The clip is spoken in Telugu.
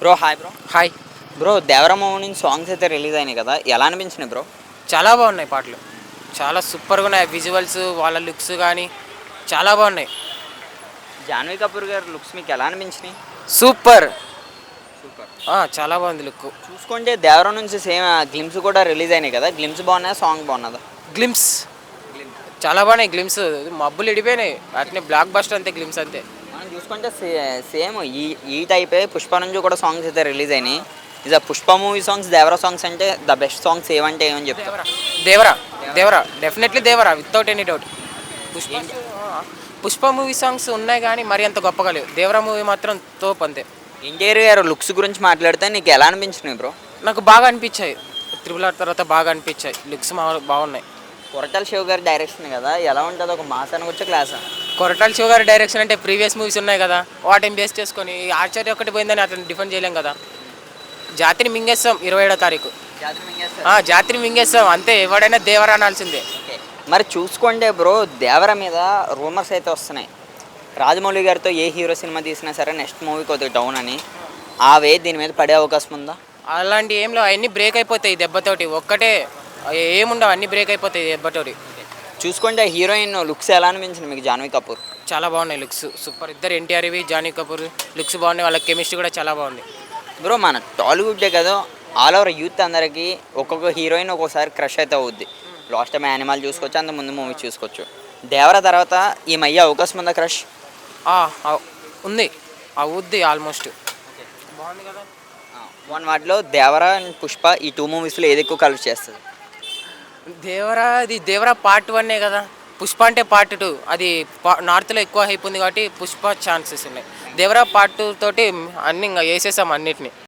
Bro hi bro. Hi. Bro 'Devara' movie నుంచి సాంగ్స్ అయితే రిలీజ్ అయినాయి కదా, ఎలా అనిపించినాయి బ్రో? చాలా బాగున్నాయి పాటలు. చాలా సూపర్గా ఉన్నాయి. విజువల్స్ వాళ్ళ లుక్స్ కానీ చాలా బాగున్నాయి. జాన్వీ కపూర్ గారి లుక్స్ మీకు ఎలా అనిపించినాయి? సూపర్. సూపర్. చాలా బాగుంది లుక్. చూసుకుంటే 'దేవర' నుంచి సేమ్ గ్లిమ్స్ కూడా రిలీజ్ అయినాయి కదా, గ్లిమ్స్ బాగున్నాయా, సాంగ్ బాగున్నదా? గ్లిమ్స్ చాలా బాగున్నాయి. గ్లిమ్స్ మబ్బులు ఇడిపోయినాయి. అట్నే బ్లాక్ బస్టర్ అంతే, గ్లిమ్స్ అంతే. మనం చూసుకుంటే సేమ్ ఈ టైపే 'పుష్ప' నుంచి కూడా సాంగ్స్ అయితే రిలీజ్ అయినాయి. ఇక 'పుష్ప' మూవీ సాంగ్స్ 'దేవర' సాంగ్స్ అంటే ద బెస్ట్ సాంగ్స్ ఏమంటే ఏమని చెప్తారు? Devara definitely Devara without any doubt. Pushpa movie songs ఉన్నాయి కానీ మరి అంత గొప్పగా లేవు. దేవరా మూవీ మాత్రం తోపు అంతే. ఇంటీరియర్ లుక్స్ గురించి మాట్లాడితే నీకు ఎలా అనిపించినాయి బ్రో? నాకు బాగా అనిపించాయి. త్రిబుల్ ఆర్ తర్వాత బాగా అనిపించాయి. లుక్స్ బాగున్నాయి. కొరటాల శివ గారి డైరెక్షన్ కదా, ఎలా ఉంటుంది? ఒక మాసానికి వచ్చే క్లాసా? కొరటాల శివ గారి డైరెక్షన్ అంటే ప్రీవియస్ మూవీస్ ఉన్నాయి కదా, వాటిని బేస్ చేసుకొని ఆచార్య ఒకటి పోయిందని అతను డిఫెండ్ చేయలేం కదా. జాతిని మింగేస్తాం 27వ తారీఖు. జాతిని మింగేస్తాం అంతే. ఎవడైనా దేవర అనాల్సిందే. మరి చూసుకోండి బ్రో, 'దేవర' మీద రూమర్స్ అయితే వస్తున్నాయి. రాజమౌళి గారితో ఏ హీరో సినిమా తీసినా సరే నెక్స్ట్ మూవీ కొద్దిగా డౌన్ అని. దీని మీద పడే అవకాశం ఉందా? అలాంటి ఏంలో అవన్నీ బ్రేక్ అయిపోతాయి దెబ్బతోటి. ఒక్కటే ఏముండవు, అన్నీ బ్రేక్ అయిపోతాయి దెబ్బతోటి. చూసుకోండి హీరోయిన్ లుక్స్ ఎలా అనిపించింది మీకు, జాన్వీ కపూర్? చాలా బాగున్నాయి లుక్స్. సూపర్. ఇద్దరు ఎన్టీఆర్వి జాన్వీ కపూర్ లుక్స్ బాగున్నాయి. వాళ్ళ కెమిస్ట్రీ కూడా చాలా బాగుంది. బ్రో మన టాలీవుడ్డే కదా, ఆల్ ఓవర్ యూత్ అందరికీ ఒక్కొక్క హీరోయిన్ ఒక్కొక్కసారి క్రష్ అయితే అవుద్ది. లాస్ట్ టైం యానిమల్ చూసుకోవచ్చు, అంత ముందు మూవీ చూసుకోవచ్చు. 'దేవర' తర్వాత ఈమె అయ్యే అవకాశం ఉందా క్రష్? ఉంది, అవుద్ది ఆల్మోస్ట్. బాగుంది కదా. వన్ వాటిలో 'దేవర' అండ్ 'పుష్ప' ఈ 2 మూవీస్లో ఏది ఎక్కువ కలిసి చేస్తుంది? దేవరా పార్ట్ 1 కదా. పుష్ప అంటే పార్ట్ 2. అది నార్త్లో ఎక్కువ హైప్ ఉంది కాబట్టి పుష్ప ఛాన్సెస్ ఉన్నాయి. దేవరా పార్ట్ 2 తోటి అన్ని ఇంకా వేసేసాం అన్నిటిని.